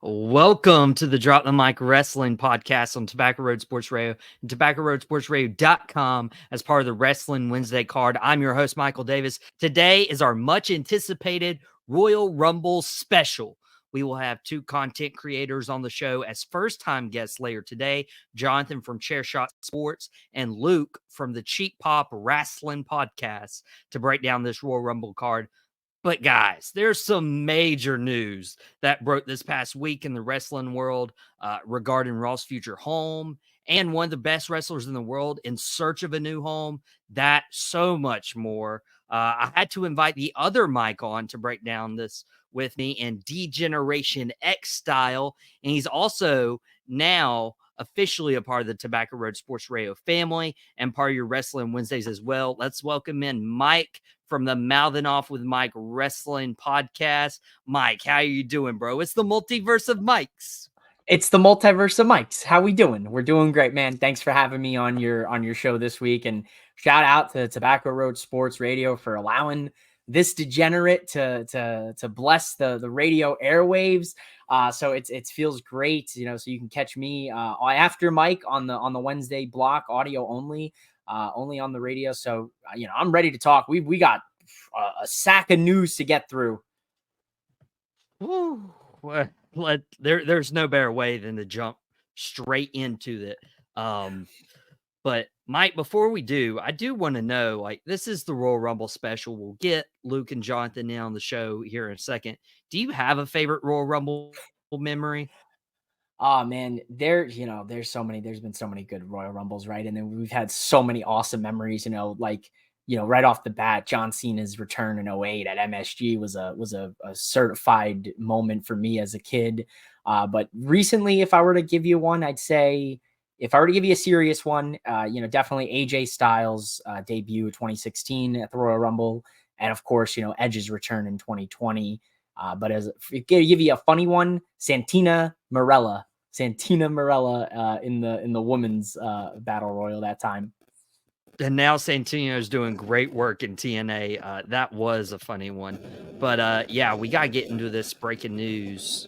Welcome to the Drop the Mic Wrestling Podcast on Tobacco Road Sports Radio and TobaccoRoadSportsRadio.com as part of the Wrestling Wednesday card. I'm your host, Michael Davis. Today is our much anticipated Royal Rumble special. We will have two content creators on the show as first-time guests later today, Jonathan from Chairshot Sports and Luke from the Pop Rasslin Podcast to break down this Royal Rumble card. But guys, there's some major news that broke this past week in the wrestling world regarding Raw's future home and one of the best wrestlers in the world in search of a new home. That so much more. I had to invite the other Mike on to break down this with me in D-Generation X style. And he's also now officially a part of the Tobacco Road Sports Radio family and part of your Wrestling Wednesdays as well. Let's welcome in Mike from the Mouthing Off with Mike Wrestling Podcast. Mike, how are you doing, bro? It's the multiverse of Mikes. It's the multiverse of Mikes. How we doing? We're doing great, man. Thanks for having me on your show this week, and shout out to Tobacco Road Sports Radio for allowing this degenerate to bless the radio airwaves. So it feels great, so you can catch me after Mike on the Wednesday block, audio only on the radio. So I'm ready to talk. We got a sack of news to get through. Woo. There's no better way than to jump straight into it. But Mike, before we do, I do want to know, this is the Royal Rumble special. We'll get Luke and Jonathan in on the show here in a second. Do you have a favorite Royal Rumble memory? Oh man, there's been so many good Royal Rumbles, right? And then we've had so many awesome memories, right off the bat, John Cena's return in 2008 at MSG was a certified moment for me as a kid. But recently, if I were to give you one, I'd say, if I were to give you a serious one, definitely AJ Styles' debut 2016 at the Royal Rumble. And of course, Edge's return in 2020. But if I give you a funny one, Santina Marella in the women's battle royal that time. And now Santino's doing great work in TNA. That was a funny one. But we got to get into this breaking news.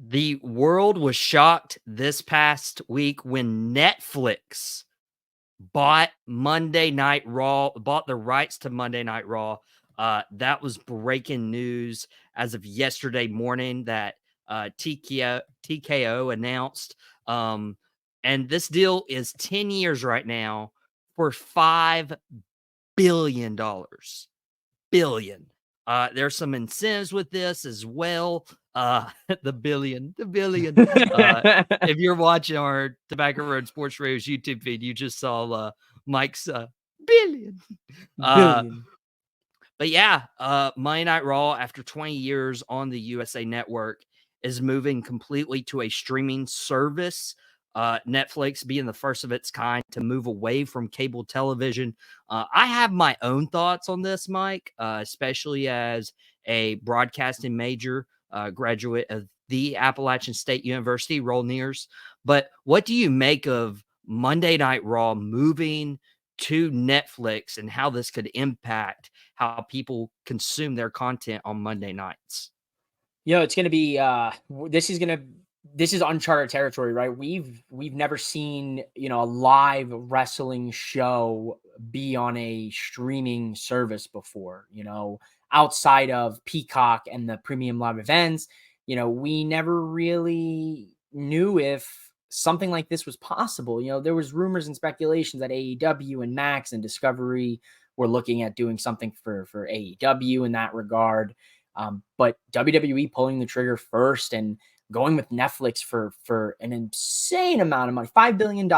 The world was shocked this past week when Netflix bought Monday Night Raw, bought the rights to Monday Night Raw. That was breaking news as of yesterday morning that TKO announced. And this deal is 10 years right now for $5 billion. Billion. There's some incentives with this as well. The billion. If you're watching our Tobacco Road Sports Radio's YouTube feed, you just saw Mike's billion. But Monday Night Raw, after 20 years on the USA Network, is moving completely to a streaming service. Netflix being the first of its kind to move away from cable television. I have my own thoughts on this, Mike, especially as a broadcasting major, graduate of the Appalachian State University, Roll Nears. But what do you make of Monday Night Raw moving to Netflix and how this could impact how people consume their content on Monday nights? It's going to be this is uncharted territory, right? We've never seen, a live wrestling show be on a streaming service before, outside of Peacock and the premium live events. We never really knew if something like this was possible. There was rumors and speculations that AEW and Max and Discovery were looking at doing something for AEW in that regard. But WWE pulling the trigger first and going with Netflix for an insane amount of money, $5 billion,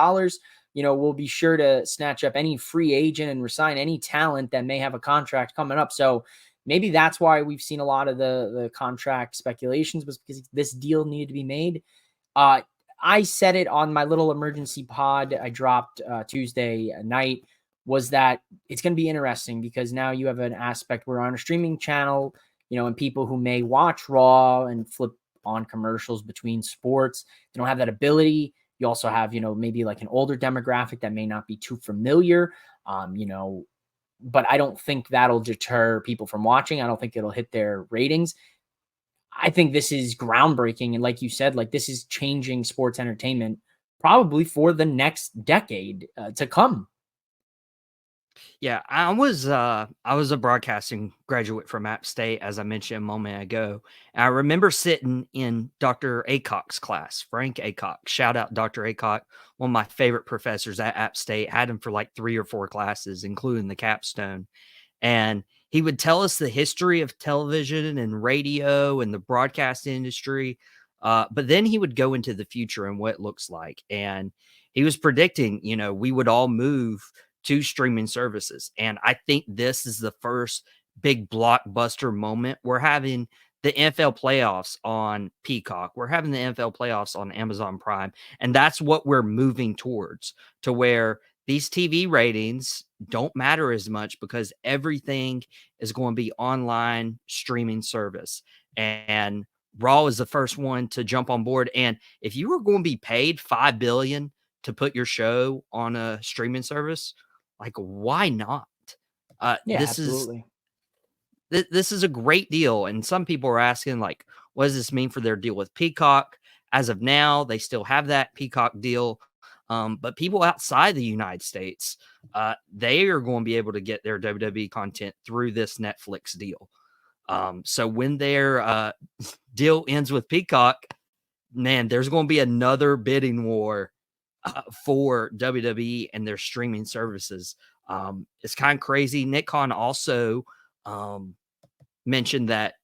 we'll be sure to snatch up any free agent and resign any talent that may have a contract coming up. So maybe that's why we've seen a lot of the contract speculations, was because this deal needed to be made. I said it on my little emergency pod I dropped Tuesday night, was that it's going to be interesting because now you have an aspect where on a streaming channel, and people who may watch Raw and flip on commercials between sports, they don't have that ability. You also have, maybe like an older demographic that may not be too familiar, but I don't think that'll deter people from watching. I don't think it'll hit their ratings. I think this is groundbreaking. And like you said, like this is changing sports entertainment probably for the next decade to come. Yeah, I was a broadcasting graduate from App State, as I mentioned a moment ago. And I remember sitting in Dr. Acock's class, Frank Acock. Shout out Dr. Acock, one of my favorite professors at App State. Had him for like 3 or 4 classes, including the capstone. And he would tell us the history of television and radio and the broadcast industry. But then he would go into the future and what it looks like. And he was predicting, we would all move to streaming services. And I think this is the first big blockbuster moment. We're having the NFL playoffs on Peacock. We're having the NFL playoffs on Amazon Prime. And that's what we're moving towards, to where these TV ratings don't matter as much because everything is going to be online streaming service. And Raw is the first one to jump on board. And if you were going to be paid $5 billion to put your show on a streaming service, like, why not? Yeah, This absolutely. this is a great deal. And some people are asking, like, what does this mean for their deal with Peacock? As of now, they still have that Peacock deal. But people outside the United States, they are going to be able to get their WWE content through this Netflix deal. So when their deal ends with Peacock, man, there's going to be another bidding war for WWE and their streaming services. It's kind of crazy. Nick Khan also mentioned that,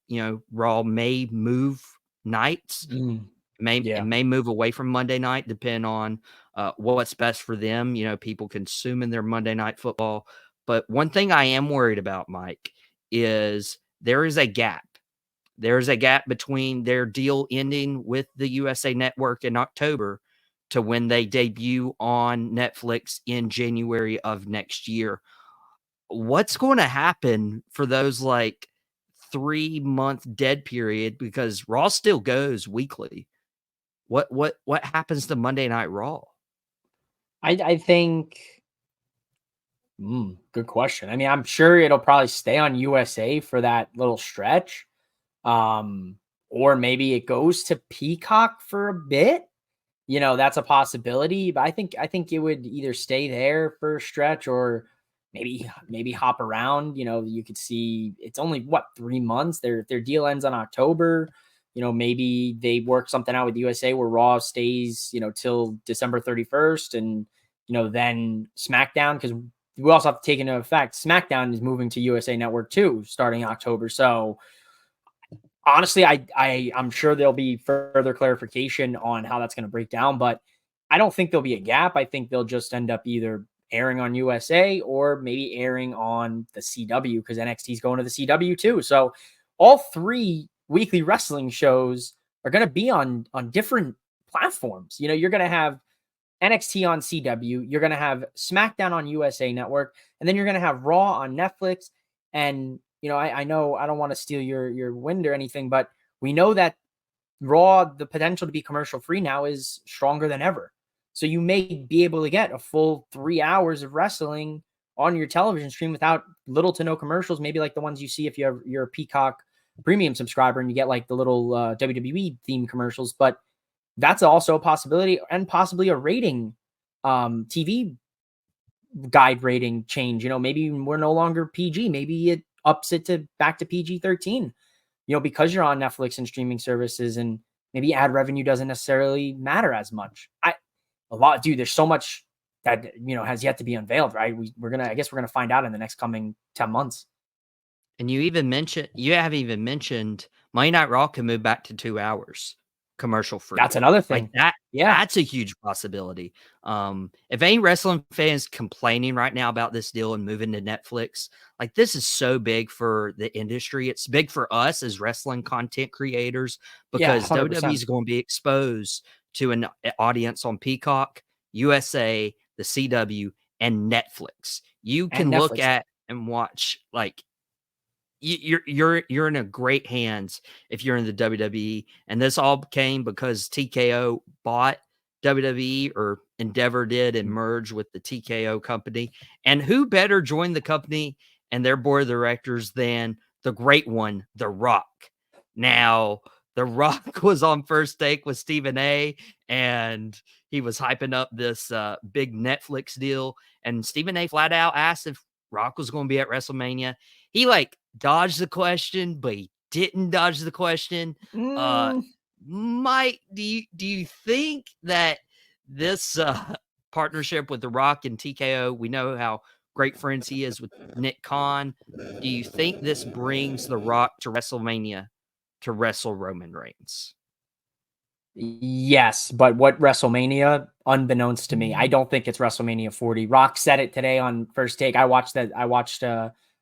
Raw may move nights. It may move away from Monday night, depending on what's best for them. People consuming their Monday Night Football. But one thing I am worried about, Mike, is there is a gap. There is a gap between their deal ending with the USA Network in October to when they debut on Netflix in January of next year. What's going to happen for those 3-month dead period? Because Raw still goes weekly. What happens to Monday Night Raw? I think good question. I mean, I'm sure it'll probably stay on USA for that little stretch. Or maybe it goes to Peacock for a bit. That's a possibility, but I think it would either stay there for a stretch or maybe hop around. You could see it's only 3 months. Their deal ends on October. Maybe they work something out with USA where Raw stays, till December 31st, and then SmackDown, because we also have to take into effect SmackDown is moving to USA Network too, starting October. So honestly, I'm sure there'll be further clarification on how that's going to break down, but I don't think there'll be a gap. I think they'll just end up either airing on USA or maybe airing on the CW, because NXT is going to the CW too. So all 3 weekly wrestling shows are going to be on different platforms. You're going to have NXT on CW, you're going to have SmackDown on USA Network, and then you're going to have Raw on Netflix. And I know I don't want to steal your wind or anything, but we know that Raw, the potential to be commercial free now is stronger than ever. So you may be able to get a full 3 hours of wrestling on your television stream without little to no commercials, maybe like the ones you see if you're a Peacock premium subscriber and you get like the little WWE theme commercials. But that's also a possibility, and possibly a rating TV guide rating change. Maybe we're no longer PG. Maybe it ups it to back to PG-13, because you're on Netflix and streaming services, and maybe ad revenue doesn't necessarily matter as much. There's so much that, has yet to be unveiled, right? I guess we're going to find out in the next coming 10 months. And you haven't even mentioned Monday Night Raw can move back to 2 hours commercial free. That's another thing. Like that. Yeah. That's a huge possibility. If any wrestling fans complaining right now about this deal and moving to Netflix, like, this is so big for the industry. It's big for us as wrestling content creators, because WWE is going to be exposed to an audience on Peacock, USA, the CW, and Netflix. You can look at and watch, like, you're in a great hands if you're in the WWE. And this all came because TKO bought WWE, or Endeavor did, and merged with the TKO company. And who better joined the company and their board of directors than the great one, The Rock. Now, The Rock was on First Take with Stephen A, and he was hyping up this big Netflix deal. And Stephen A flat out asked if Rock was going to be at WrestleMania. He like dodged the question, but he didn't dodge the question. Mike, do you think that this partnership with The Rock and TKO, we know how great friends he is with Nick Khan. Do you think this brings The Rock to WrestleMania to wrestle Roman Reigns? Yes, but what WrestleMania? Unbeknownst to me, I don't think it's WrestleMania 40. Rock said it today on First Take. I watched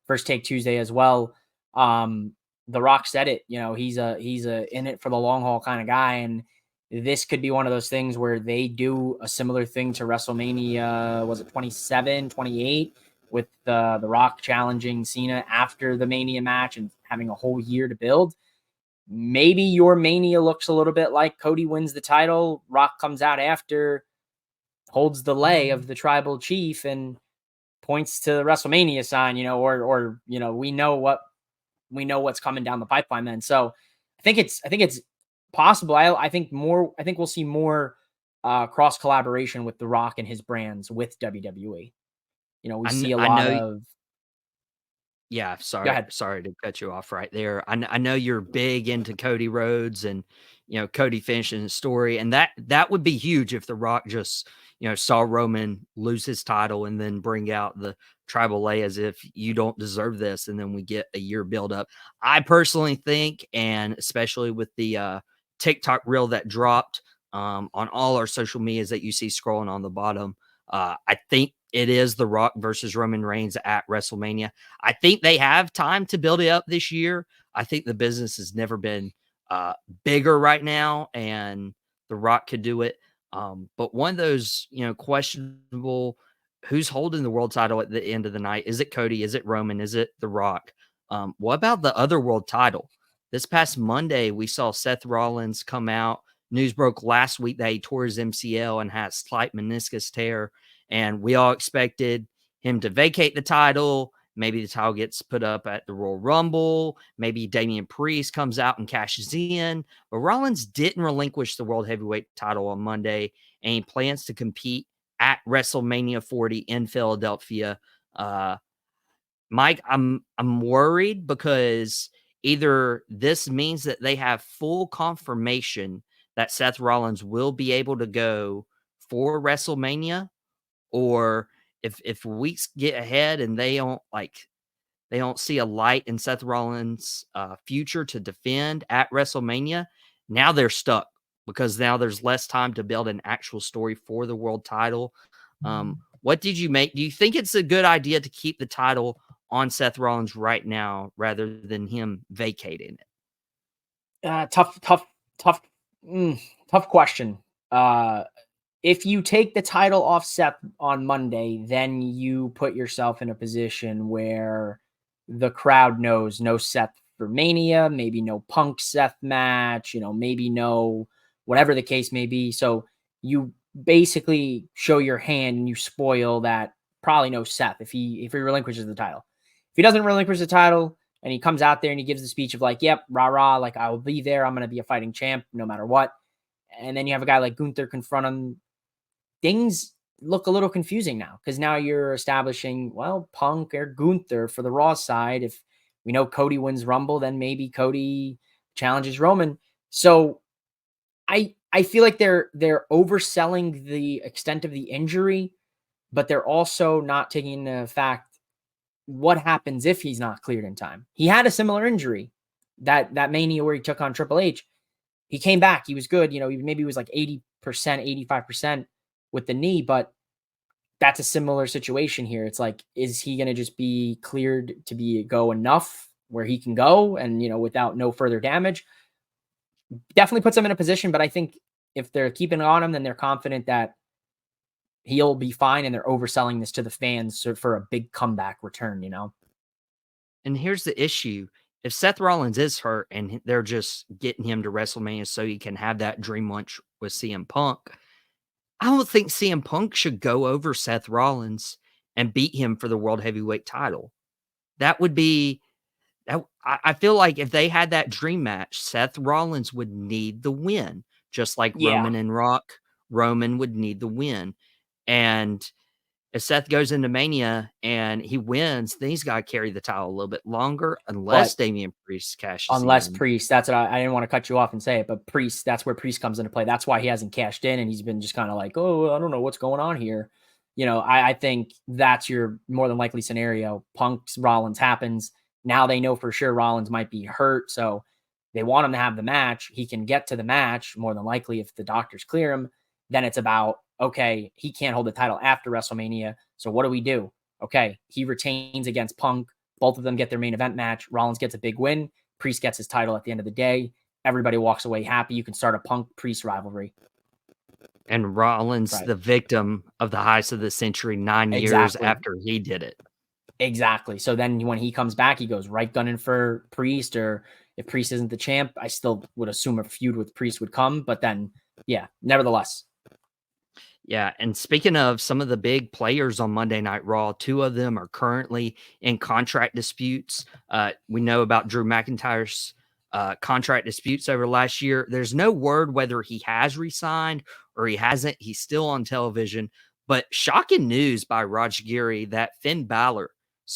First Take Tuesday as well. The Rock said it. You know, he's a in it for the long haul kind of guy, and this could be one of those things where they do a similar thing to WrestleMania. Was it 27, 28, with the Rock challenging Cena after the Mania match and having a whole year to build? Maybe your Mania looks a little bit like Cody wins the title, Rock comes out after, holds the lay of the tribal chief and points to the WrestleMania sign, you know, or you know, we know what's coming down the pipeline then. So I think it's possible. I think we'll see more cross collaboration with The Rock and his brands with WWE. You know, we see a lot of. Yeah, sorry to cut you off right there. I know you're big into Cody Rhodes and, you know, Cody finishing his story, and that would be huge if The Rock just, you know, saw Roman lose his title and then bring out the tribal lay as if you don't deserve this, and then we get a year build up. I personally think, and especially with the TikTok reel that dropped on all our social medias that you see scrolling on the bottom, I think it is The Rock versus Roman Reigns at WrestleMania. I think they have time to build it up this year. I think the business has never been bigger right now, and The Rock could do it. But one of those, you know, questionable, who's holding the world title at the end of the night? Is it Cody? Is it Roman? Is it The Rock? What about the other world title? This past Monday, we saw Seth Rollins come out. News broke last week that he tore his MCL and had a slight meniscus tear. And we all expected him to vacate the title. Maybe the title gets put up at the Royal Rumble. Maybe Damian Priest comes out and cashes in. But Rollins didn't relinquish the World Heavyweight title on Monday, and he plans to compete at WrestleMania 40 in Philadelphia. Mike, I'm worried because either this means that they have full confirmation that Seth Rollins will be able to go for WrestleMania, or if weeks get ahead and they don't see a light in Seth Rollins' future to defend at WrestleMania, now they're stuck because now there's less time to build an actual story for the world title. What did you make? Do you think it's a good idea to keep the title on Seth Rollins right now rather than him vacating it? Tough question. If you take the title off Seth on Monday, then you put yourself in a position where the crowd knows no Seth for Mania, maybe no Punk Seth match, you know, maybe no whatever the case may be. So you basically show your hand and you spoil that probably no Seth if he relinquishes the title. If he doesn't relinquish the title and he comes out there and he gives the speech of like, yep, rah, like I will be there. I'm going to be a fighting champ no matter what. And then you have a guy like Gunther confront him. Things look a little confusing now because now you're establishing, well, Punk or Gunther for the Raw side. If we know Cody wins Rumble, then maybe Cody challenges Roman. So I feel like they're overselling the extent of the injury, but they're also not taking into fact what happens if he's not cleared in time. He had a similar injury that Mania where he took on Triple H. He came back. He was good. You know, maybe he was like 80%, 85% with the knee, but that's a similar situation here. It's like, is he going to just be cleared to go enough where he can go and, you know, without no further damage? Definitely puts him in a position, but I think if they're keeping on him, then they're confident that he'll be fine and they're overselling this to the fans for a big comeback return, you know? And here's the issue. If Seth Rollins is hurt and they're just getting him to WrestleMania so he can have that dream lunch with CM Punk, I don't think CM Punk should go over Seth Rollins and beat him for the World Heavyweight title. That would be I feel like if they had that dream match, Seth Rollins would need the win, just like Yeah, Roman and Rock. Roman would need the win. And if Seth goes into Mania and he wins, then he's got to carry the title a little bit longer unless but Damian Priest cashes unless in. Priest, that's what I didn't want to cut you off and say it, but Priest, that's where Priest comes into play. That's why he hasn't cashed in and he's been just kind of like, oh, I don't know what's going on here. I think that's your more than likely scenario. Punk's Rollins happens. Now they know for sure Rollins might be hurt. So they want him to have the match. He can get to the match more than likely if the doctors clear him. Then it's about, okay, he can't hold the title after WrestleMania. So what do we do? Okay, he retains against Punk. Both of them get their main event match. Rollins gets a big win. Priest gets his title at the end of the day. Everybody walks away happy. You can start a Punk Priest rivalry. And Rollins, Right. the victim of the heist of the century 9 years Exactly. after he did it. Exactly. So then when he comes back, he goes right gunning for Priest, or if Priest isn't the champ, I still would assume a feud with Priest would come. But then, yeah, nevertheless. Yeah, and speaking of some of the big players on Monday Night Raw, 2 of them are currently in contract disputes. We know about Drew McIntyre's contract disputes over last year. There's no word whether he has resigned or he hasn't. He's still on television. But shocking news by Raj Giri that Finn Balor's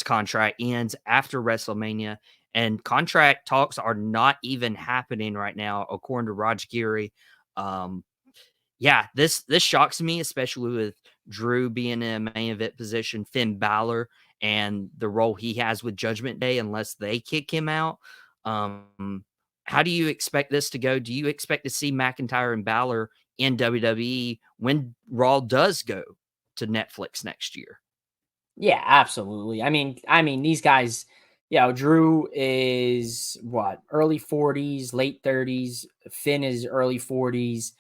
contract ends after WrestleMania, and contract talks are not even happening right now, according to Raj Giri. Yeah, this shocks me, especially with Drew being in a main event position, Finn Balor, and the role he has with Judgment Day, unless they kick him out. How do you expect this to go? Do you expect to see McIntyre and Balor in WWE when Raw does go to Netflix next year? Yeah, absolutely. I mean, these guys, Drew is what, early 40s, late 30s. Finn is early 40s.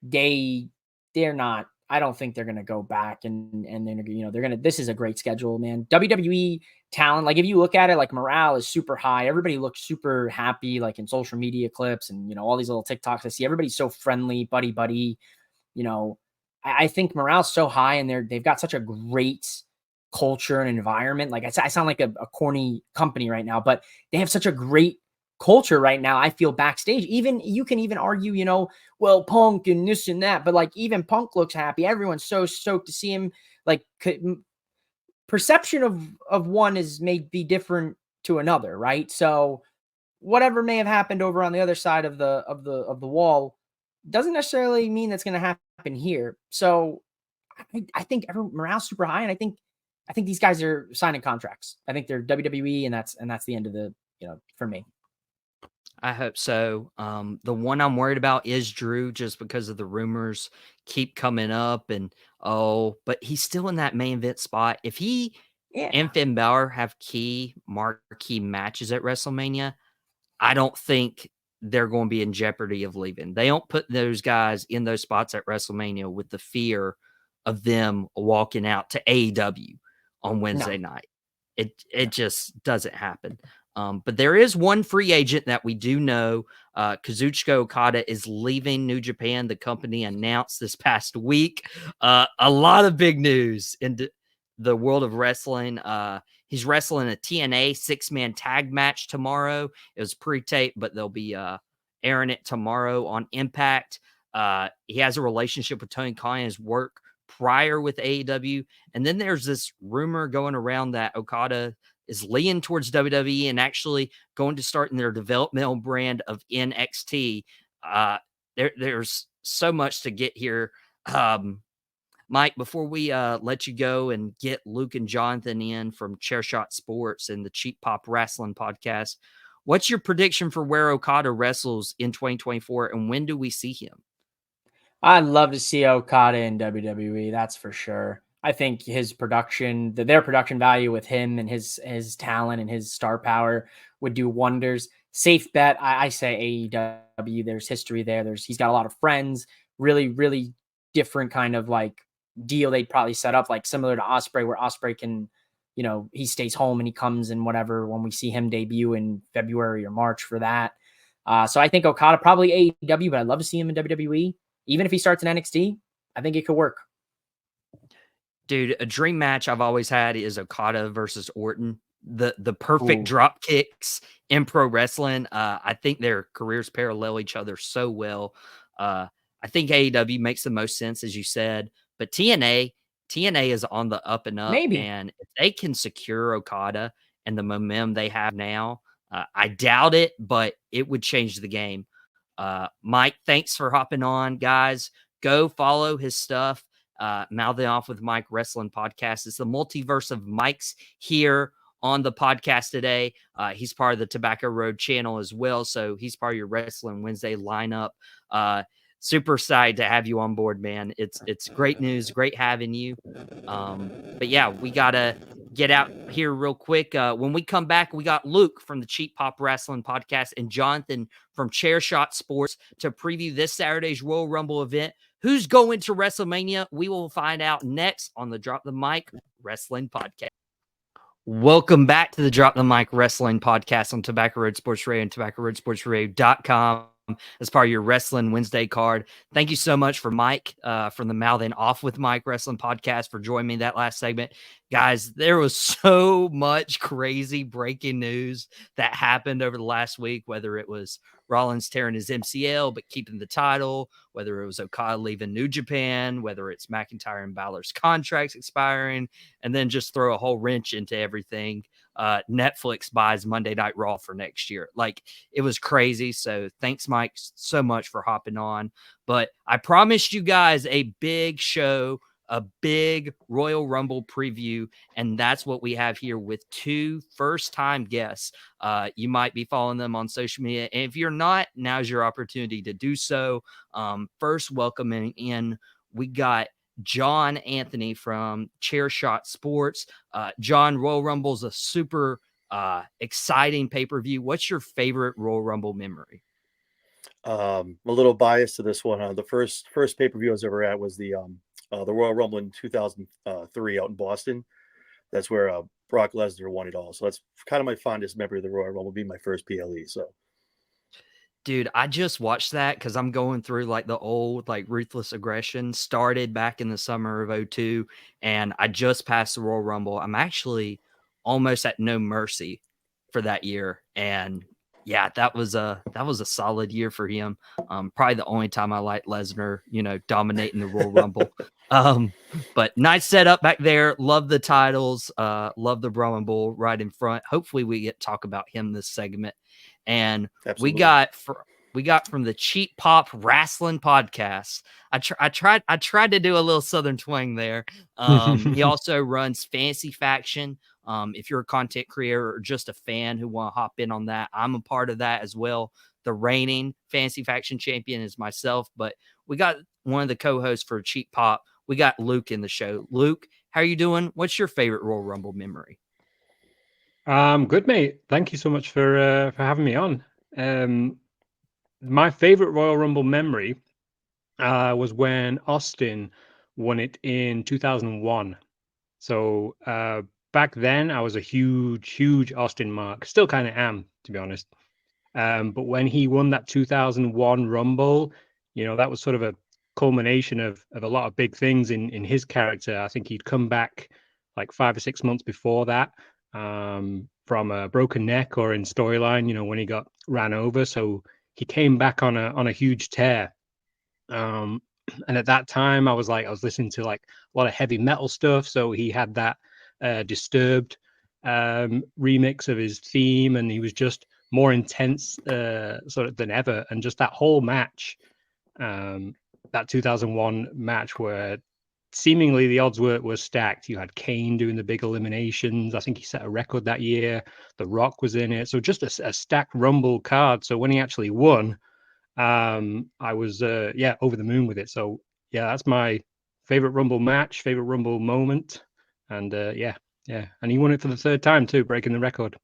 They they're not. I don't think they're gonna go back and then they're gonna. This is a great schedule, man. WWE talent, like if you look at it, like morale is super high. Everybody looks super happy, like in social media clips and all these little TikToks I see. Everybody's so friendly, buddy. You know, I think morale's so high and they've got such a great culture and environment. Like I sound like a corny company right now, but they have such a great culture right now. I feel backstage, even you can even argue, well, Punk and this and that, but like even Punk looks happy. Everyone's so stoked to see him. Like perception of one is may be different to another, right? So whatever may have happened over on the other side of the wall doesn't necessarily mean that's going to happen here. So I think morale's super high, and I think these guys are signing contracts. I think they're WWE, and that's the end of the for me. I hope so. The one I'm worried about is Drew, just because of the rumors keep coming up, but he's still in that main event spot. If he Yeah, and Finn Balor have key marquee matches at WrestleMania, I don't think they're going to be in jeopardy of leaving. They don't put those guys in those spots at WrestleMania with the fear of them walking out to AEW on no, Wednesday night. It just doesn't happen. But there is one free agent that we do know. Kazuchika Okada is leaving New Japan. The company announced this past week. A lot of big news in the world of wrestling. He's wrestling a TNA 6-man tag match tomorrow. It was pre-taped, but they'll be airing it tomorrow on Impact. He has a relationship with Tony Khan and his work prior with AEW. And then there's this rumor going around that Okada is leaning towards WWE and actually going to start in their developmental brand of NXT. There's so much to get here. Mike, before we let you go and get Luke and Jonathan in from Chairshot Sports and the Cheap Pop Rasslin Podcast, what's your prediction for where Okada wrestles in 2024 and when do we see him? I'd love to see Okada in WWE. That's for sure. I think his production, their production value with him and his talent and his star power would do wonders. Safe bet. I say AEW. There's history there. He's got a lot of friends. Really, really different kind of like deal they'd probably set up, like similar to Ospreay, where Ospreay can, he stays home and he comes and whatever when we see him debut in February or March for that. So I think Okada probably AEW, but I'd love to see him in WWE. Even if he starts in NXT, I think it could work. Dude, a dream match I've always had is Okada versus Orton. the perfect drop kicks in pro wrestling. I think their careers parallel each other so well. I think AEW makes the most sense, as you said, but TNA is on the up and up. Maybe. And if they can secure Okada and the momentum they have now, I doubt it, but it would change the game. Mike, thanks for hopping on, guys. Go follow his stuff. Mouthing Off with Mike Wrestling Podcast. It's the multiverse of Mike's here on the podcast today. He's part of the Tobacco Road channel as well, so he's part of your Wrestling Wednesday lineup. Super excited to have you on board, man. It's great news, great having you. But yeah, we gotta get out here real quick. When we come back, we got Luke from the Cheap Pop Rasslin Podcast and Jonathan from Chairshot Sports to preview this Saturday's Royal Rumble event. Who's going to WrestleMania? We will find out next on the Drop the Mic Wrestling Podcast. Welcome back to the Drop the Mic Wrestling Podcast on Tobacco Road Sports Radio and TobaccoRoadSportsRadio.com as part of your Wrestling Wednesday card. Thank you so much for Mike from the Mouthing Off with Mike Wrestling Podcast for joining me that last segment. Guys, there was so much crazy breaking news that happened over the last week, whether it was Rollins tearing his MCL but keeping the title, whether it was Okada leaving New Japan, whether it's McIntyre and Balor's contracts expiring, and then just throw a whole wrench into everything. Netflix buys Monday Night Raw for next year. Like, it was crazy. So thanks, Mike, so much for hopping on. But I promised you guys a big show, a big Royal Rumble preview, and that's what we have here with two first-time guests. You might be following them on social media, and if you're not, now's your opportunity to do so. First, welcoming in, we got John Anthony from Chairshot Sports. John, Royal Rumble is a super exciting pay-per-view. What's your favorite Royal Rumble memory? I'm a little biased to this one. The first pay-per-view I was ever at was the Royal Rumble in 2003 out in Boston. That's where Brock Lesnar won it all. So that's kind of my fondest memory of the Royal Rumble, being my first PLE. So, dude, I just watched that because I'm going through like the old like Ruthless Aggression started back in the summer of 2002, and I just passed the Royal Rumble. I'm actually almost at No Mercy for that year, and yeah, that was a solid year for him. Probably the only time I liked Lesnar, dominating the Royal Rumble. But nice setup back there. Love the titles. Love the Brahman Bull right in front. Hopefully we get to talk about him this segment. And absolutely. we got from the Cheap Pop Rasslin Podcast. I tried to do a little Southern twang there. He also runs Fantasy Faction. If you're a content creator or just a fan who want to hop in on that, I'm a part of that as well. The reigning Fantasy Faction champion is myself, but we got one of the co-hosts for Cheap Pop. We got Luke in the show. Luke, how are you doing? What's your favorite Royal Rumble memory? Good, mate. Thank you so much for having me on. My favorite Royal Rumble memory was when Austin won it in 2001. So back then, I was a huge Austin mark. Still kind of am, to be honest. But when he won that 2001 Rumble, that was sort of a culmination of a lot of big things in his character. I think he'd come back like 5 or 6 months before that from a broken neck or in storyline, when he got ran over. So he came back on a huge tear. And at that time, I was listening to like a lot of heavy metal stuff. So he had that Disturbed remix of his theme, and he was just more intense sort of than ever. And just that whole match, that 2001 match where seemingly the odds were stacked. You had Kane doing the big eliminations. I think he set a record that year. The Rock was in it. So just a stacked Rumble card. So when he actually won, I was over the moon with it. So yeah, that's my favorite Rumble match, favorite Rumble moment. And and he won it for the third time too, breaking the record.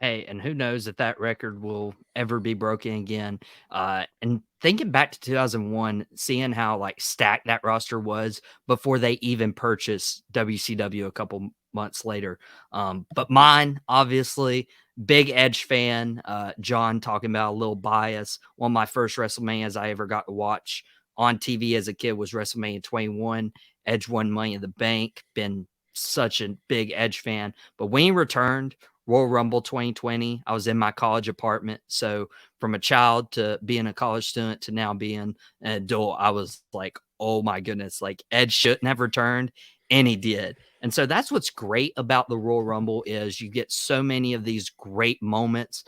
Hey, and who knows if that record will ever be broken again. And thinking back to 2001, seeing how like stacked that roster was before they even purchased WCW a couple months later. But mine, obviously, big Edge fan. John talking about a little bias. One of my first WrestleManias I ever got to watch on TV as a kid was WrestleMania 21. Edge won Money in the Bank. Been such a big Edge fan. But when he returned, Royal Rumble 2020, I was in my college apartment. So from a child to being a college student to now being an adult, I was like, oh my goodness, like Edge shouldn't have returned, and he did. And so that's what's great about the Royal Rumble is you get so many of these great moments.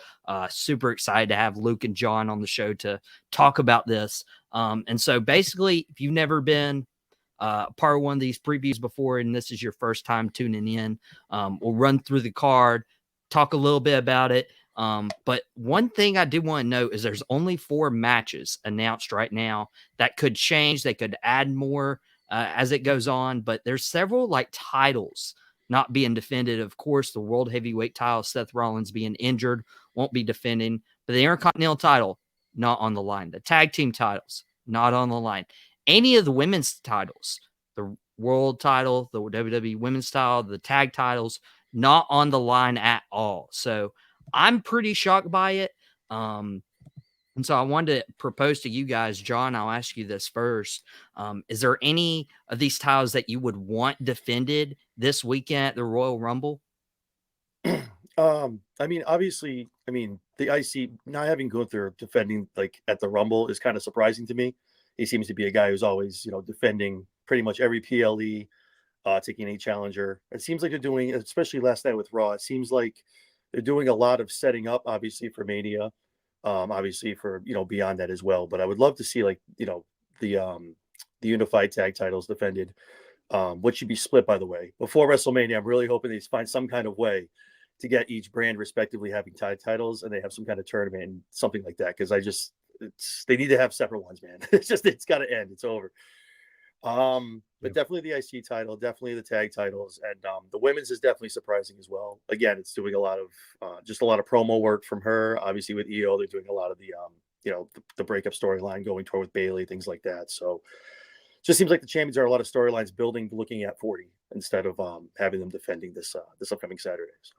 Super excited to have Luke and John on the show to talk about this. And so basically, if you've never been part of one of these previews before, and this is your first time tuning in, we'll run through the card, talk a little bit about it. But one thing I do want to note is there's only 4 matches announced right now. That could change. They could add more as it goes on, but there's several like titles not being defended. Of course, the World Heavyweight title, Seth Rollins being injured, won't be defending, but the Intercontinental title, not on the line. The tag team titles, not on the line. Any of the women's titles, the world title, the WWE women's title, the tag titles, not on the line at all. So I'm pretty shocked by it. And so I wanted to propose to you guys, John, I'll ask you this first. Is there any of these titles that you would want defended this weekend at the Royal Rumble? I mean, obviously, the IC not having Gunther defending like at the Rumble is kind of surprising to me. He seems to be a guy who's always, defending pretty much every PLE, taking a challenger. It seems like they're doing, especially last night with Raw, it seems like they're doing a lot of setting up, obviously, for Mania. Obviously for beyond that as well, but I would love to see the unified tag titles defended, which should be split, by the way, before WrestleMania. I'm really hoping they find some kind of way to get each brand respectively having tag titles, and they have some kind of tournament and something like that, because they need to have separate ones, man. It's got to end. It's over. But definitely the IC title, definitely the tag titles, and the women's is definitely surprising as well. Again, it's doing a lot of promo work from her. Obviously with EO, they're doing a lot of the breakup storyline going toward with Bailey, things like that. So just seems like the champions are a lot of storylines building, looking at 40 instead of having them defending this upcoming Saturday. So.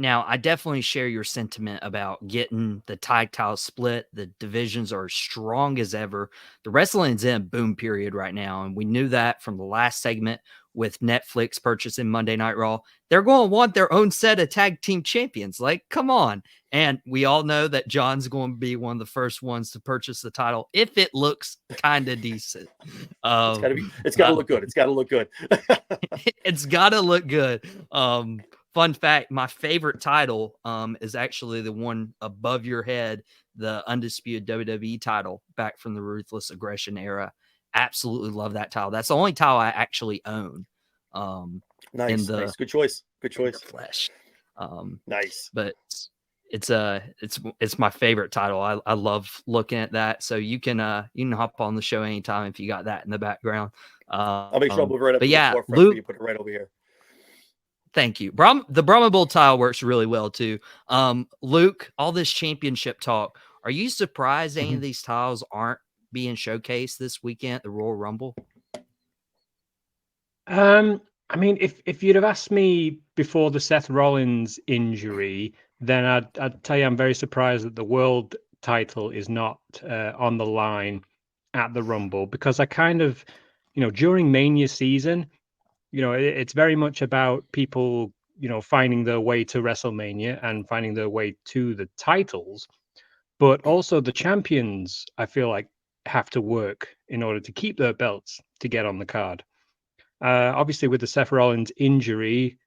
Now, I definitely share your sentiment about getting the tag title split. The divisions are strong as ever. The wrestling's in a boom period right now, and we knew that from the last segment with Netflix purchasing Monday Night Raw. They're going to want their own set of tag team champions. Like, come on. And we all know that John's going to be one of the first ones to purchase the title if it looks kind of decent. It's got to look good. It's got to look good. It's got to look good. Fun fact, my favorite title is actually the one above your head, the undisputed WWE title back from the Ruthless Aggression era. Absolutely love that title. That's the only title I actually own. Nice. Good choice. Flesh. Nice. But it's my favorite title. I love looking at that. So you can hop on the show anytime if you got that in the background. I'll make sure I'll move right up. But yeah, Luke, you put it right over here. Thank you. The Brahma Bull tile works really well too. Luke, all this championship talk. Are you surprised any of these tiles aren't being showcased this weekend at the Royal Rumble? I mean, if you'd have asked me before the Seth Rollins injury, then I'd tell you I'm very surprised that the world title is not on the line at the Rumble, because I kind of, during Mania season, it's very much about people, finding their way to WrestleMania and finding their way to the titles. But also the champions, I feel like, have to work in order to keep their belts to get on the card. Obviously, with the Seth Rollins injury,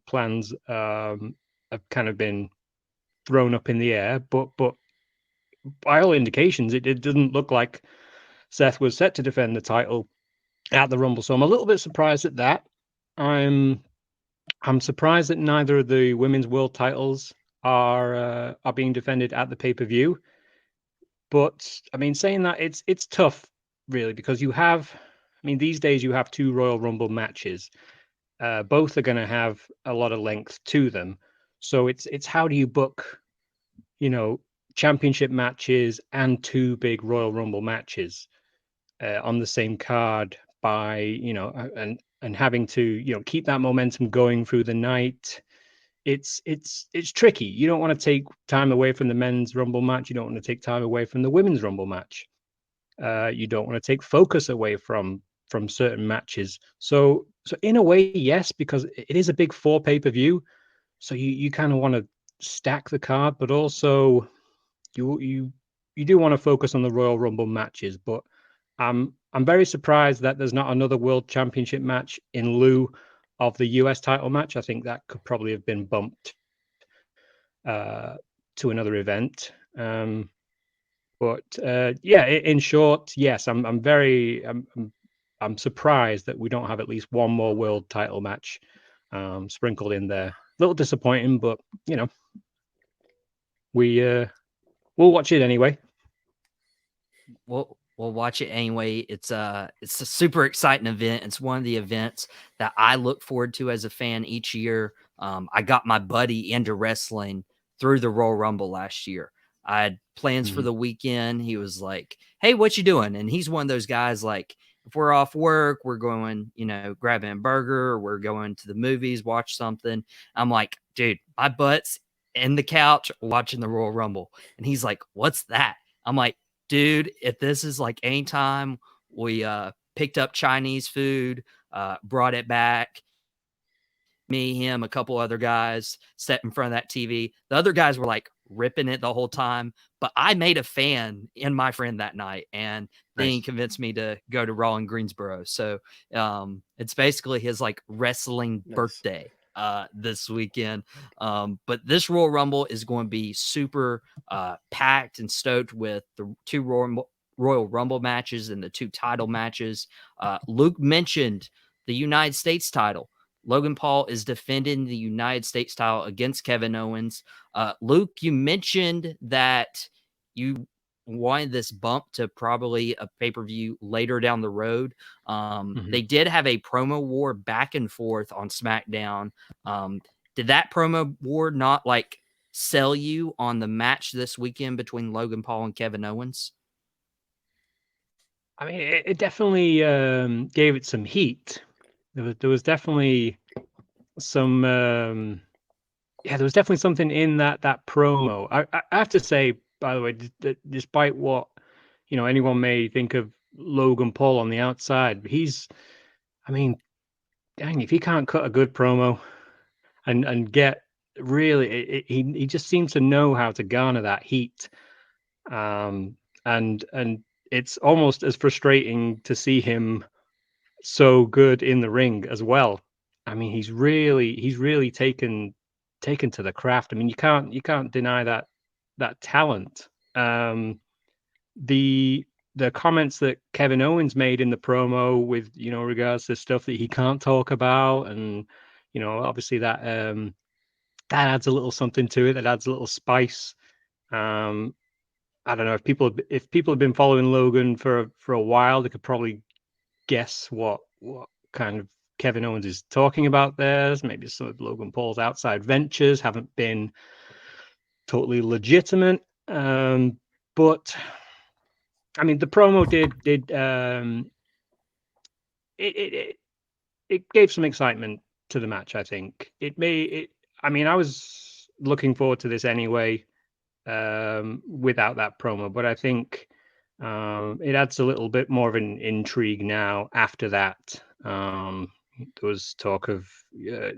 plans have kind of been thrown up in the air. But by all indications, it didn't look like Seth was set to defend the title at the Rumble. So I'm a little bit surprised at that. I'm surprised that neither of the women's world titles are being defended at the pay-per-view. But I mean, saying that, it's tough really, because these days you have 2 Royal Rumble matches. Both are going to have a lot of length to them. So it's how do you book, championship matches and 2 big Royal Rumble matches on the same card by, and having to, keep that momentum going through the night. It's tricky. You don't want to take time away from the men's Rumble match. You don't want to take time away from the women's Rumble match. You don't want to take focus away from certain matches. So So in a way, yes, because it is a big 4 pay-per-view. So you kind of want to stack the card, but also you do want to focus on the Royal Rumble matches. But I'm very surprised that there's not another World Championship match in lieu of the US title match. I think that could probably have been bumped to another event. But in short, yes, I'm surprised that we don't have at least one more world title match sprinkled in there. A little disappointing, but we'll watch it anyway. We'll watch it anyway. It's a super exciting event. It's one of the events that I look forward to as a fan each year. I got my buddy into wrestling through the Royal Rumble last year. I had plans for the weekend. He was like, "Hey, what you doing?" And he's one of those guys, like, if we're off work, we're going, grabbing a burger, or we're going to the movies, watch something. I'm like, dude, my butt's in the couch watching the Royal Rumble. And he's like, "What's that?" I'm like, dude, if this is like anytime we picked up Chinese food, brought it back, me, him, a couple other guys sat in front of that TV. The other guys were like ripping it the whole time, but I made a fan in my friend that night, and then he convinced me to go to Raw in Greensboro. So it's basically his like wrestling birthday this weekend. But this Royal Rumble is going to be super packed and stoked with the 2 Royal Rumble matches and the 2 title matches. Luke mentioned the United States title. Logan Paul is defending the United States title against Kevin Owens. Luke, you mentioned that you wanted this bump to probably a pay-per-view later down the road. They did have a promo war back and forth on SmackDown. Did that promo war not like sell you on the match this weekend between Logan Paul and Kevin Owens? I mean, it definitely gave it some heat. There was definitely some there was definitely something in that promo. I have to say, by the way, despite what anyone may think of Logan Paul on the outside, dang, if he can't cut a good promo and get really, he just seems to know how to garner that heat, and it's almost as frustrating to see him so good in the ring as well. I mean, he's really taken to the craft. I mean, you can't deny that talent. The comments that Kevin Owens made in the promo with regards to stuff that he can't talk about, and obviously that adds a little something to it. That adds a little spice. I don't know if people have been following Logan for a while, they could probably guess what kind of Kevin Owens is talking about there. Maybe some of Logan Paul's outside ventures haven't been totally legitimate. But I mean, the promo did it gave some excitement to the match. I think I mean, I was looking forward to this anyway, without that promo, but I think it adds a little bit more of an intrigue now after that. There was talk of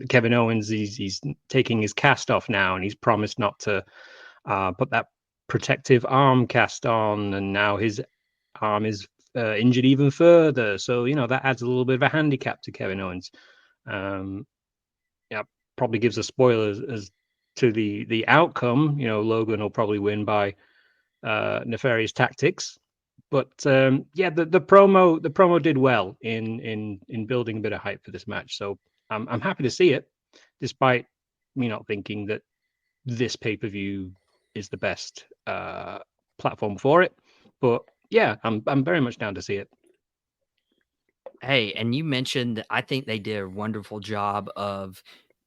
Kevin Owens. He's taking his cast off now, and he's promised not to put that protective arm cast on, and now his arm is injured even further. So that adds a little bit of a handicap to Kevin Owens. Probably gives a spoiler as to the outcome. Logan will probably win by nefarious tactics. But the promo did well in building a bit of hype for this match. So I'm happy to see it, despite me not thinking that this pay-per-view is the best platform for it. But yeah, I'm very much down to see it. Hey, and you mentioned, I think they did a wonderful job of,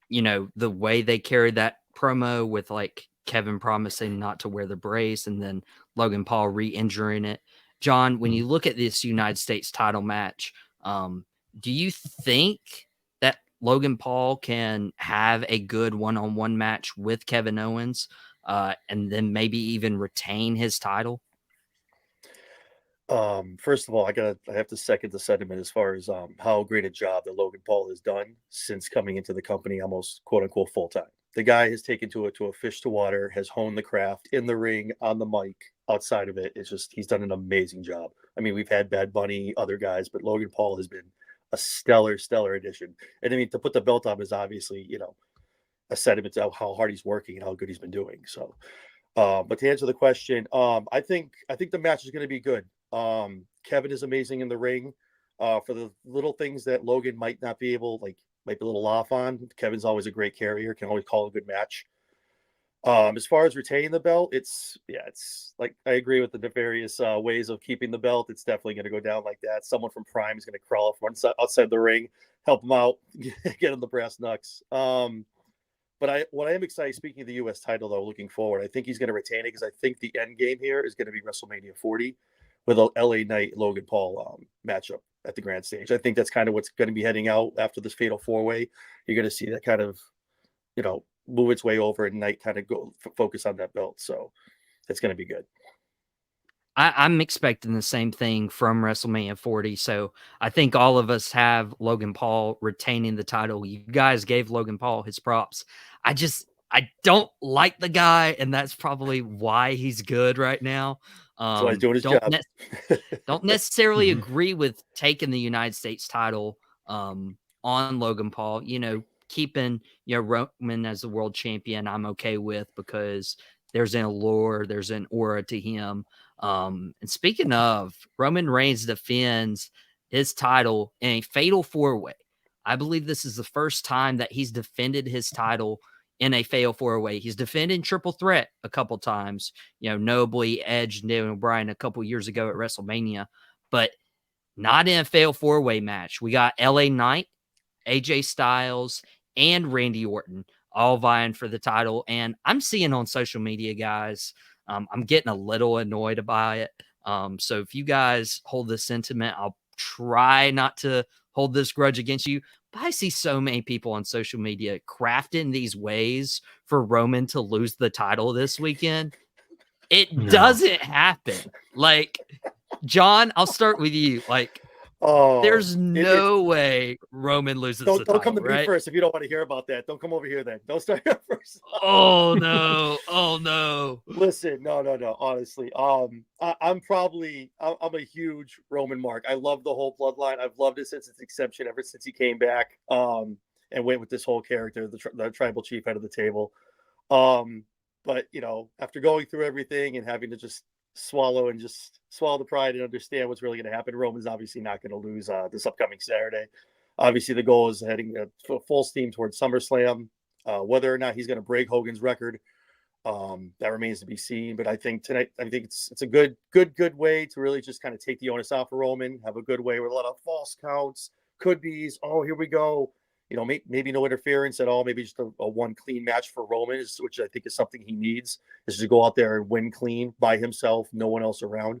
the way they carried that promo with like Kevin promising not to wear the brace and then Logan Paul re-injuring it. John, when you look at this United States title match, do you think that Logan Paul can have a good one-on-one match with Kevin Owens and then maybe even retain his title? First of all, I have to second the sentiment as far as how great a job that Logan Paul has done since coming into the company almost quote unquote full time. The guy has taken to a fish to water, has honed the craft in the ring, on the mic, outside of it. It's just he's done an amazing job. I mean, we've had Bad Bunny, other guys, but Logan Paul has been a stellar addition. And I mean, to put the belt on is obviously, a sentiment to how hard he's working and how good he's been doing. So, but to answer the question, I think the match is going to be good. Kevin is amazing in the ring. For the little things that Logan might not be able, might be a little off on, Kevin's always a great carrier, can always call a good match. As far as retaining the belt, it's like, I agree with the various ways of keeping the belt. It's definitely going to go down like that. Someone from Prime is going to crawl from outside the ring, help him out, get him the brass knucks. But what I am excited, speaking of the U.S. title, though, looking forward, I think he's going to retain it because I think the end game here is going to be WrestleMania 40 with a LA Knight Logan Paul matchup at the grand stage. I think that's kind of what's going to be heading out after this fatal 4-way. You're going to see that kind of, move its way over and Knight kind of go focus on that belt. So it's going to be good. I'm expecting the same thing from WrestleMania 40. So I think all of us have Logan Paul retaining the title. You guys gave Logan Paul his props. I don't like the guy, and that's probably why he's good right now. So he's doing his job. Don't necessarily agree with taking the United States title on Logan Paul. Keeping Roman as the world champion, I'm okay with, because there's an allure, there's an aura to him. And speaking of, Roman Reigns defends his title in a fatal 4-way. I believe this is the first time that he's defended his title in a fatal 4-way. He's defended triple threat a couple times, notably Edge and Daniel Bryan a couple years ago at WrestleMania, but not in a fatal 4-way match. We got LA Knight, AJ Styles, and Randy Orton all vying for the title. And I'm seeing on social media, guys, I'm getting a little annoyed by it. So if you guys hold this sentiment, I'll try not to hold this grudge against you. But I see so many people on social media crafting these ways for Roman to lose the title this weekend. It doesn't happen. John, I'll start with you. There's no way Roman loses the title. Don't come to me right? first if you don't want to hear about that. Don't come over here then. Don't start here first. Oh no. Listen, no. Honestly, I'm a huge Roman mark. I love the whole bloodline. I've loved it since its inception, ever since he came back and went with this whole character, the tribal chief head of the table. But after going through everything and having to just swallow the pride and understand what's really going to happen, Roman's obviously not going to lose this upcoming Saturday. Obviously, the goal is heading full steam towards SummerSlam. Whether or not he's going to break Hogan's record, that remains to be seen. But I think tonight, it's a good way to really just kind of take the onus off of Roman. Have a good way with a lot of false counts, could be's. Oh, here we go. Maybe no interference at all. Maybe just a one clean match for Roman, which I think is something he needs, is to go out there and win clean by himself, no one else around.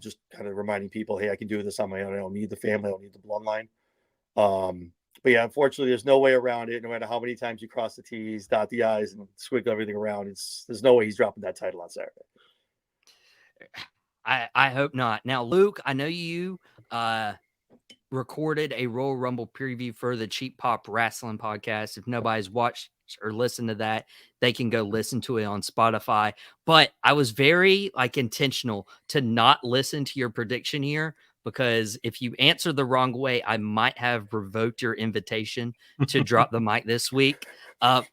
Just kind of reminding people, hey, I can do this on my own. I don't need the family. I don't need the bloodline. But yeah, unfortunately, there's no way around it. No matter how many times you cross the T's, dot the I's, and squiggle everything around, there's no way he's dropping that title on Saturday. I hope not. Now, Luke, I know you recorded a Royal Rumble preview for the Cheap Pop Rasslin Podcast. If nobody's watched or listened to that, they can go listen to it on Spotify. But I was very intentional to not listen to your prediction here, because if you answer the wrong way, I might have revoked your invitation to drop the mic this week. How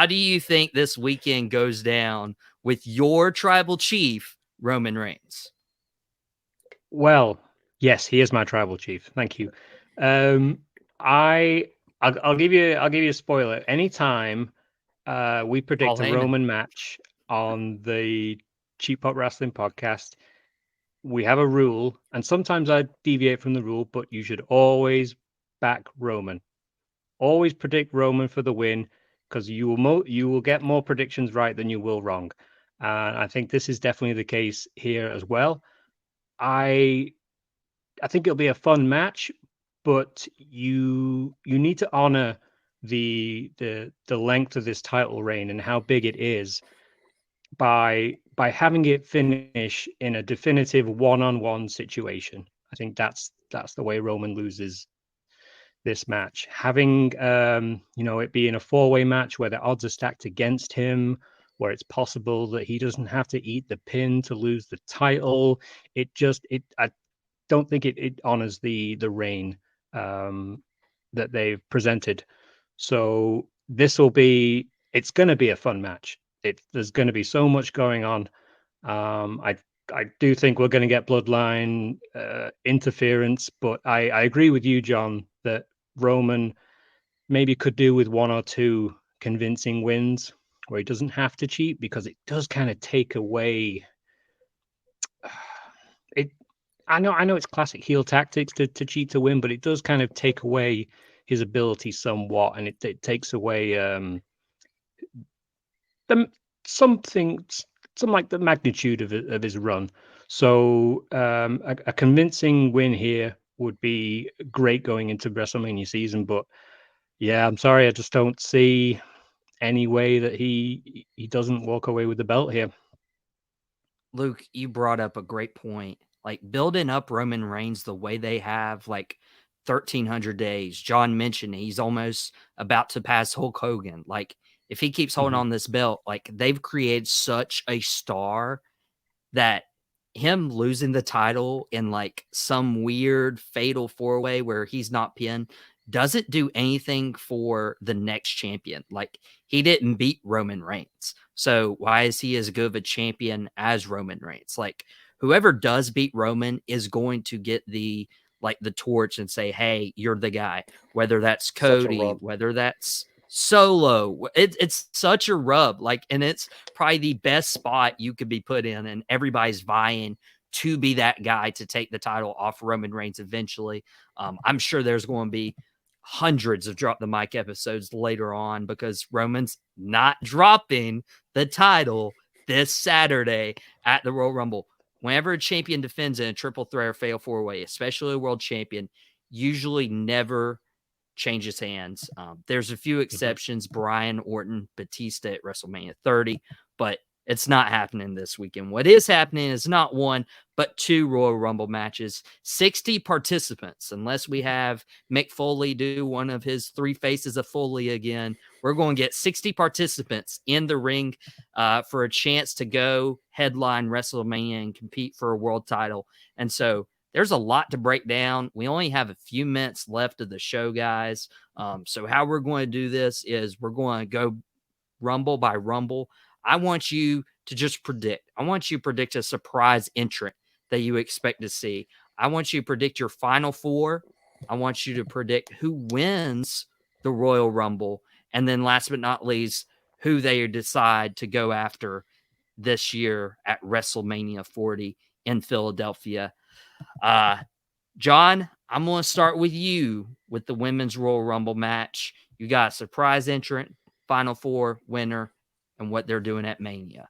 do you think this weekend goes down with your tribal chief, Roman Reigns? Well, yes, he is my tribal chief. Thank you. I'll give you a spoiler. Anytime we predict a Roman match on the Cheap Pop Rasslin Podcast, we have a rule, and sometimes I deviate from the rule, but you should always back Roman. Always predict Roman for the win, because you will get more predictions right than you will wrong. And I think this is definitely the case here as well. I think it'll be a fun match, but you need to honor the length of this title reign and how big it is. by having it finish in a definitive one-on-one situation. I think that's the way Roman loses this match. Having it being a four-way match where the odds are stacked against him, where it's possible that he doesn't have to eat the pin to lose the title. I don't think it honors the reign that they've presented. So it's going to be a fun match. There's going to be so much going on. I do think we're going to get bloodline interference, but I agree with you, John, that Roman maybe could do with one or two convincing wins where he doesn't have to cheat, because it does kind of take away it. I know it's classic heel tactics to cheat to win, but it does kind of take away his ability somewhat, and it takes away something like the magnitude of his run. So a convincing win here would be great going into WrestleMania season. But yeah, I'm sorry, I just don't see any way that he doesn't walk away with the belt here. Luke, you brought up a great point. Like, building up Roman Reigns the way they have, like 1,300 days. John mentioned he's almost about to pass Hulk Hogan. Like, if he keeps holding on this belt, like, they've created such a star that him losing the title in like some weird fatal four-way where he's not pinned doesn't do anything for the next champion. Like, he didn't beat Roman Reigns. So why is he as good of a champion as Roman Reigns? Like, whoever does beat Roman is going to get the torch and say, hey, you're the guy, whether that's Cody, whether that's Solo. It's such a rub. Like, and it's probably the best spot you could be put in, and everybody's vying to be that guy to take the title off Roman Reigns eventually. I'm sure there's going to be hundreds of Drop the Mic episodes later on, because Roman's not dropping the title this Saturday at the Royal Rumble. Whenever a champion defends in a triple threat or fatal four-way, especially a world champion, usually never changes hands. There's a few exceptions, Bryan, Orton, Batista at WrestleMania 30, but it's not happening this weekend. What is happening is not one, but two Royal Rumble matches, 60 participants. Unless we have Mick Foley do one of his three faces of Foley again, we're going to get 60 participants in the ring for a chance to go headline WrestleMania and compete for a world title. And so there's a lot to break down. We only have a few minutes left of the show, guys. So how we're going to do this is we're going to go Rumble by Rumble. I want you to just predict. I want you to predict a surprise entrant that you expect to see. I want you to predict your final four. I want you to predict who wins the Royal Rumble. And then last but not least, who they decide to go after this year at WrestleMania 40 in Philadelphia. John, I'm going to start with you with the Women's Royal Rumble match. You got a surprise entrant, final four winner, and what they're doing at Mania.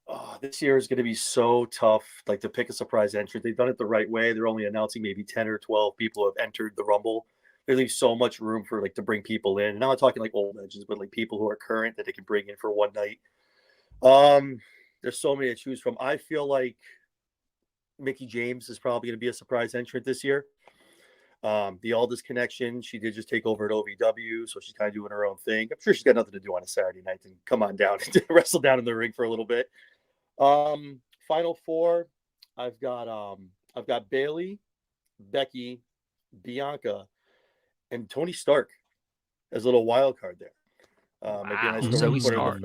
Oh, this year is going to be so tough, like, to pick a surprise entrant. They've done it the right way. They're only announcing maybe 10 or 12 people who have entered the Rumble. They leave so much room for, like, to bring people in. And I'm not talking like old legends, but like people who are current that they can bring in for one night. There's so many to choose from. I feel like Mickie James is probably going to be a surprise entrant this year. The Aldis connection, she did just take over at OVW, so she's kind of doing her own thing. I'm sure she's got nothing to do on a Saturday night and come on down and wrestle down in the ring for a little bit. Final four, I've got Bayley, Becky, Bianca, and Tony Stark as a little wild card there. Again, I still Zoe put her Stark.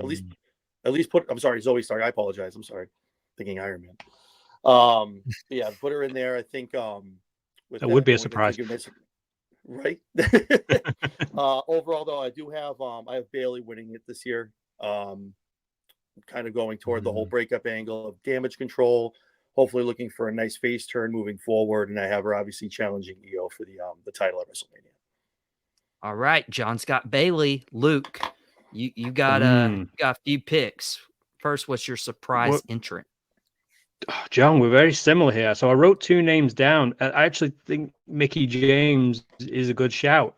at least put. I'm sorry, Zoe Stark. I apologize. I'm sorry, thinking Iron Man. Yeah, put her in there. I think. That would be a surprise, right? Overall, though, I do have I have Bayley winning it this year. Kind of going toward the whole breakup angle of Damage Control. Hopefully, looking for a nice face turn moving forward, and I have her obviously challenging Io for the title at WrestleMania. All right, John's got Bayley. Luke, you got a few picks. First, what's your surprise entrant? John, we're very similar here. So I wrote two names down. I actually think Mickie James is a good shout.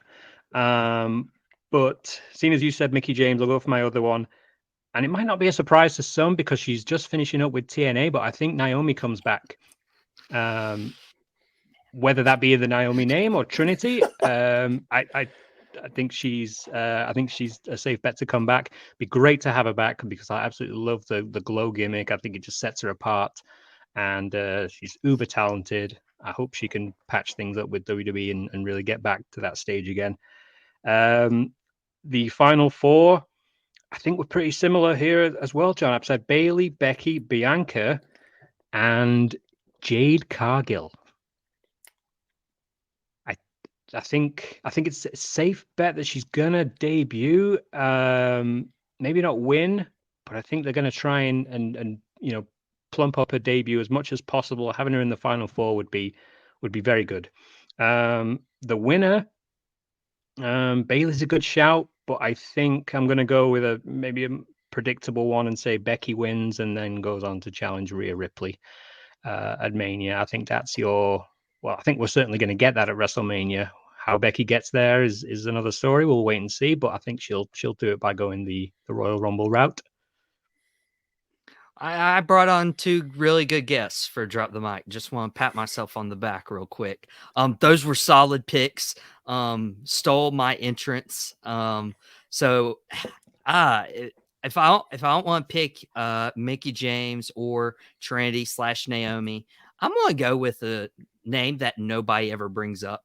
But seeing as you said Mickie James, I'll go for my other one. And it might not be a surprise to some because she's just finishing up with TNA, but I think Naomi comes back. Whether that be the Naomi name or Trinity, I think she's a safe bet to come back. Be great to have her back because I absolutely love the glow gimmick. I think it just sets her apart, and she's uber talented. I hope she can patch things up with WWE and really get back to that stage again. The final four, I think we're pretty similar here as well, John. I've said Bayley, Becky, Bianca, and Jade Cargill. I think it's a safe bet that she's gonna debut. Maybe not win, but I think they're gonna try and plump up her debut as much as possible. Having her in the final four would be very good. The winner, Bayley's a good shout, but I think I'm gonna go with maybe a predictable one and say Becky wins and then goes on to challenge Rhea Ripley at Mania. I think that's I think we're certainly going to get that at WrestleMania. How Becky gets there is another story. We'll wait and see, but I think she'll do it by going the Royal Rumble route. I brought on two really good guests for Drop the Mic. Just want to pat myself on the back real quick. Those were solid picks. Stole my entrance. So if I don't want to pick Mickie James or Trinity / Naomi, I'm going to go with a name that nobody ever brings up.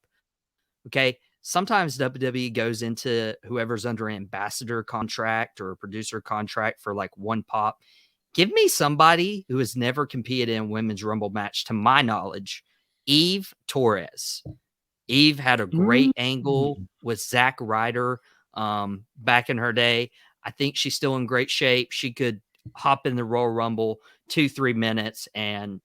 Okay. Sometimes WWE goes into whoever's under an ambassador contract or a producer contract for like one pop. Give me somebody who has never competed in a women's Rumble match, to my knowledge. Eve Torres. Eve had a great angle with Zack Ryder back in her day. I think she's still in great shape. She could hop in the Royal Rumble 2-3 minutes and,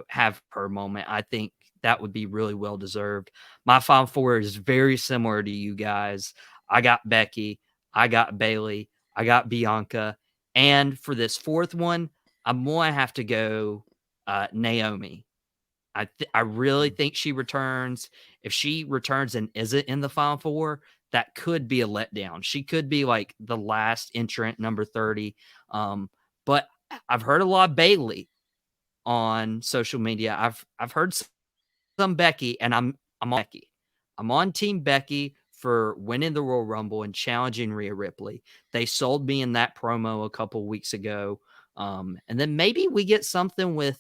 have her moment. I think that would be really well deserved. My final four is very similar to you guys. I got Becky. I got Bayley. I got Bianca. And for this fourth one, I'm going to have to go Naomi. I really think she returns. If she returns and isn't in the final four, that could be a letdown. She could be like the last entrant, number 30. But I've heard a lot of Bayley on social media. I've heard some Becky, and I'm on Becky. I'm on Team Becky for winning the Royal Rumble and challenging Rhea Ripley. They sold me in that promo a couple weeks ago. And then maybe we get something with,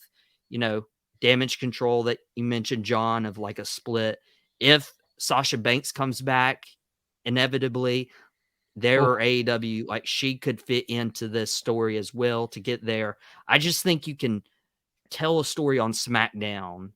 Damage Control that you mentioned, John, of like a split. If Sasha Banks comes back, inevitably, or AEW, like she could fit into this story as well to get there. I just think you can tell a story on SmackDown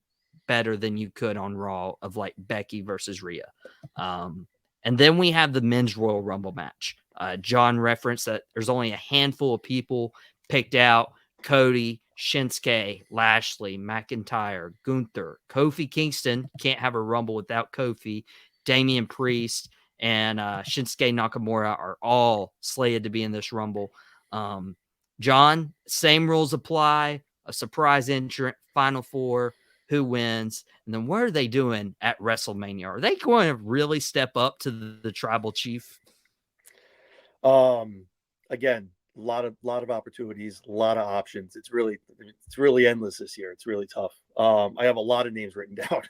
better than you could on Raw of like Becky versus Rhea. And then we have the men's Royal Rumble match. John referenced that there's only a handful of people picked out: Cody, Shinsuke, Lashley, McIntyre, Gunther, Kofi Kingston. Can't have a Rumble without Kofi. Damian Priest and Shinsuke Nakamura are all slated to be in this Rumble. John, same rules apply. A surprise entrant, final four. Who wins? And then what are they doing at WrestleMania? Are they going to really step up to the tribal chief? Again, a lot of opportunities, a lot of options. It's really endless this year. It's really tough. I have a lot of names written down,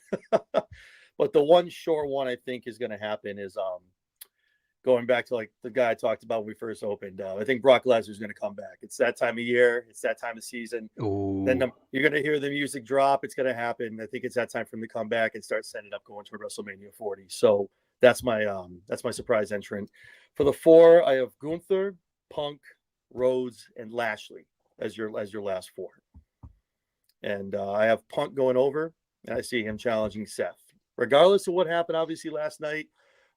but the one short one I think is going to happen is going back to like the guy I talked about when we first opened. I think Brock Lesnar is going to come back. It's that time of year. It's that time of season. Ooh. Then you're going to hear the music drop. It's going to happen. I think it's that time for him to come back and start setting up going toward WrestleMania 40. So that's my surprise entrant. For the four, I have Gunther, Punk, Rhodes, and Lashley as your last four. And I have Punk going over, and I see him challenging Seth. Regardless of what happened, obviously, last night,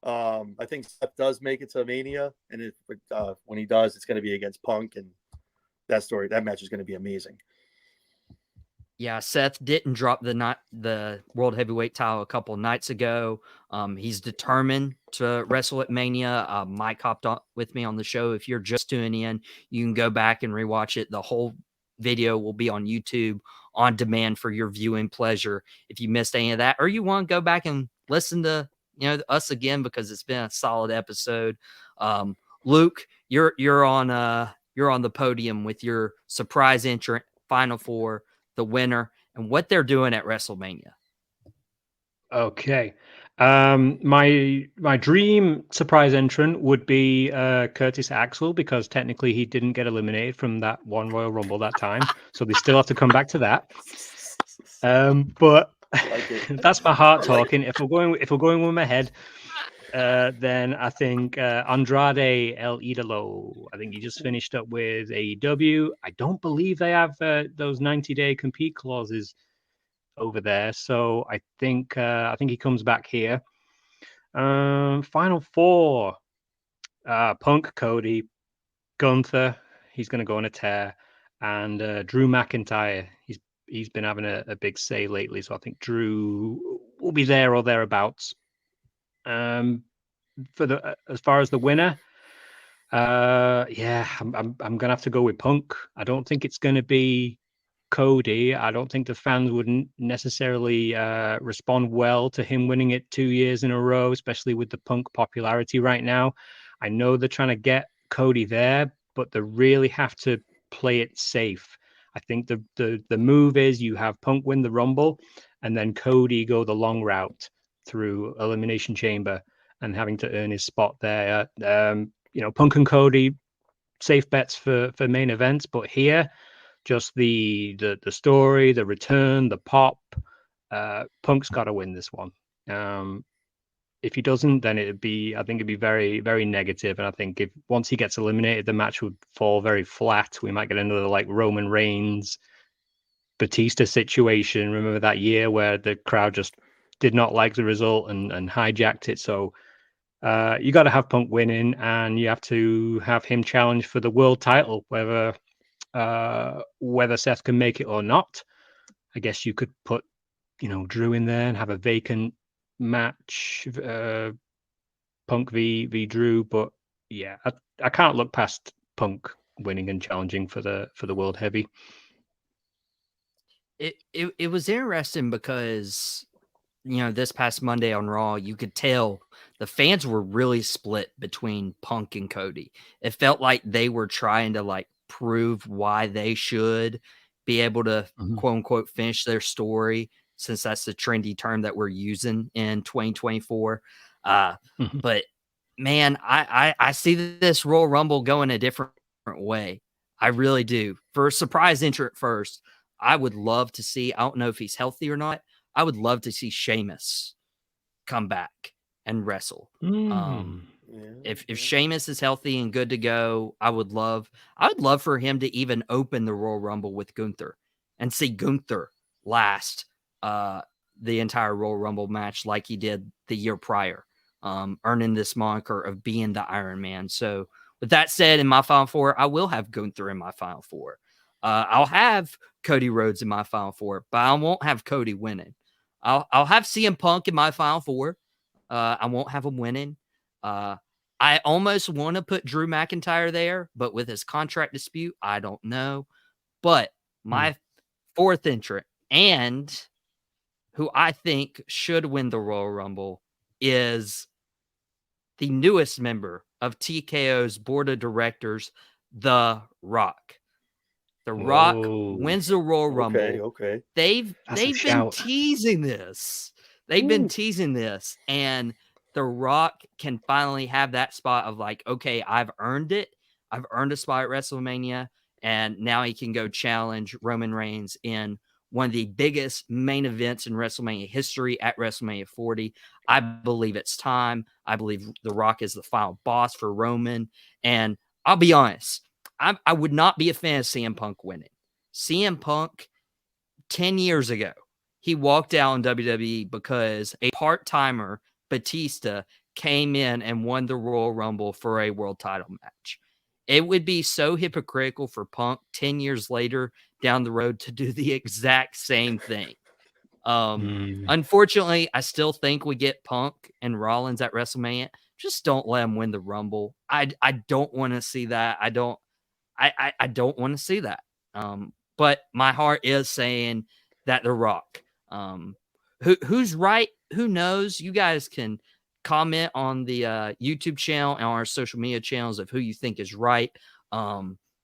I think Seth does make it to Mania, and when he does, it's going to be against Punk, and that match is going to be amazing. Yeah, Seth didn't drop the World Heavyweight title a couple of nights ago. He's determined to wrestle at Mania. Mike hopped on with me on the show. If you're just tuning in, you can go back and rewatch it. The whole video will be on YouTube on demand for your viewing pleasure. If you missed any of that, or you want to go back and listen to us again because it's been a solid episode. Luke, you're on you're on the podium with your surprise entrant, Final Four, the winner, and what they're doing at WrestleMania. Okay. My dream surprise entrant would be Curtis Axel, because technically he didn't get eliminated from that one Royal Rumble that time, so they still have to come back to that. But that's my heart talking. If we're going with my head, then I think Andrade El Idolo. I think he just finished up with AEW. I don't believe they have those 90-day compete clauses over there, so I think he comes back here. Final Four: Punk, Cody, Gunther. He's going to go on a tear, and Drew McIntyre. He's been having a big say lately, so I think Drew will be there or thereabouts. For the as far as the winner, I'm gonna have to go with Punk. I don't think it's gonna be Cody. I don't think the fans wouldn't necessarily respond well to him winning it 2 years in a row, especially with the Punk popularity right now. I know they're trying to get Cody there, but they really have to play it safe. I think the move is you have Punk win the Rumble, and then Cody go the long route through Elimination Chamber and having to earn his spot there. Punk and Cody, safe bets for main events, but here, just the story, the return, the pop. Punk's got to win this one. If he doesn't, then I think it'd be very, very negative. And I think if once he gets eliminated, the match would fall very flat. We might get another like Roman Reigns, Batista situation. Remember that year where the crowd just did not like the result and hijacked it. So you got to have Punk winning, and you have to have him challenge for the world title, whether Seth can make it or not. I guess you could put, Drew in there and have a vacant match, Punk v Drew. But yeah, I can't look past Punk winning and challenging for the world heavy. It was interesting because this past Monday on Raw, you could tell the fans were really split between Punk and Cody. It felt like they were trying to like prove why they should be able to quote unquote finish their story, since that's the trendy term that we're using in 2024. But man, I see this Royal Rumble going a different way. I really do. For a surprise entrant first, I would love to see, I don't know if he's healthy or not, I would love to see Sheamus come back and wrestle. If Sheamus is healthy and good to go, I would love for him to even open the Royal Rumble with Gunther and see Gunther last the entire Royal Rumble match like he did the year prior, earning this moniker of being the Iron Man. So with that said, in my Final Four, I will have Gunther in my Final Four. I'll have Cody Rhodes in my Final Four, but I won't have Cody winning. I'll have CM Punk in my Final Four. I won't have him winning. I almost want to put Drew McIntyre there, but with his contract dispute, I don't know. But my fourth entrant, and who I think should win the Royal Rumble, is the newest member of TKO's board of directors, The Rock. The Rock wins the Royal Rumble. Okay. They've been teasing this. They've been teasing this, and The Rock can finally have that spot of like, okay, I've earned it. I've earned a spot at WrestleMania, and now he can go challenge Roman Reigns in one of the biggest main events in WrestleMania history at WrestleMania 40. I believe it's time. I believe The Rock is the final boss for Roman, and I'll be honest, I would not be a fan of CM Punk winning. CM Punk, 10 years ago, he walked out in WWE because a part-timer, Batista, came in and won the Royal Rumble for a world title match. It would be so hypocritical for Punk 10 years later down the road to do the exact same thing. Unfortunately, I still think we get Punk and Rollins at WrestleMania. Just don't let him win the Rumble. I don't want to see that. I don't want to see that. But my heart is saying that The Rock. Who's right? Who knows? You guys can comment on the YouTube channel and our social media channels of who you think is right.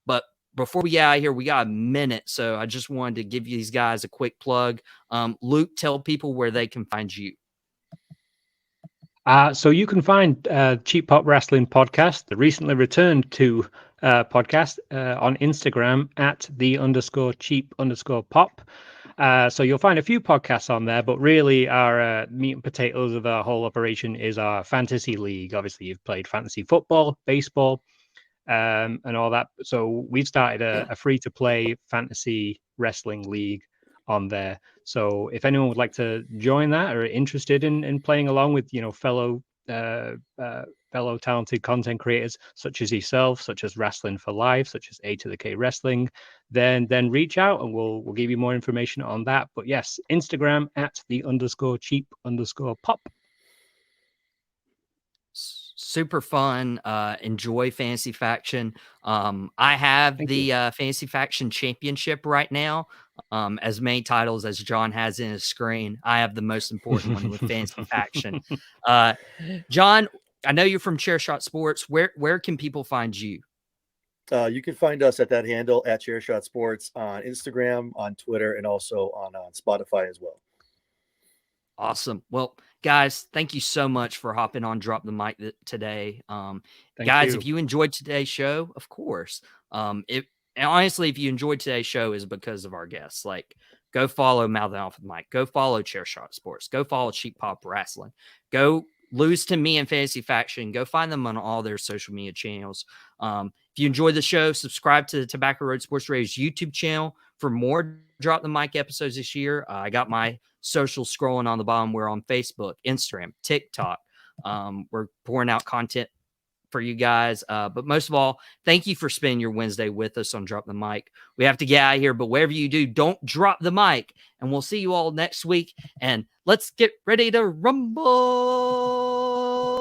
But before we get out of here, we got a minute. So I just wanted to give these guys a quick plug. Luke, tell people where they can find you. So you can find Cheap Pop Rasslin Podcast, the recently returned to podcast, on Instagram at @the_cheap_pop. So you'll find a few podcasts on there, but really our meat and potatoes of our whole operation is our fantasy league. Obviously, you've played fantasy football, baseball, and all that. So we've started a free-to-play fantasy wrestling league on there. So if anyone would like to join that or are interested in playing along with, fellow talented content creators such as yourself, such as Wrestling for Life, such as A to the K Wrestling, then reach out and we'll give you more information on that. But yes, Instagram at @the_cheap_pop. Super fun. Enjoy Fantasy Faction. I have the Fantasy Faction Championship right now. As many titles as John has in his screen. I have the most important one with Fantasy Faction. John, I know you're from Chairshot Sports. Where can people find you? You can find us at that handle at Chairshot Sports on Instagram, on Twitter, and also on Spotify as well. Awesome. Well, guys, thank you so much for hopping on Drop the Mic today. If you enjoyed today's show, of course, and honestly, if you enjoyed today's show, is because of our guests. Like, go follow Mouthing Off with Mike. Go follow Chairshot Sports. Go follow Cheap Pop Rasslin. Go lose to me and Fantasy Faction. Go find them on all their social media channels. If you enjoyed the show, subscribe to the Tobacco Road Sports Radio's YouTube channel for more Drop the Mic episodes this year. I got my social scrolling on the bottom. We're on Facebook, Instagram, TikTok. We're pouring out content for you guys. But most of all, thank you for spending your Wednesday with us on Drop the Mic. We have to get out of here, but whatever you do, don't drop the mic. And we'll see you all next week. And let's get ready to rumble.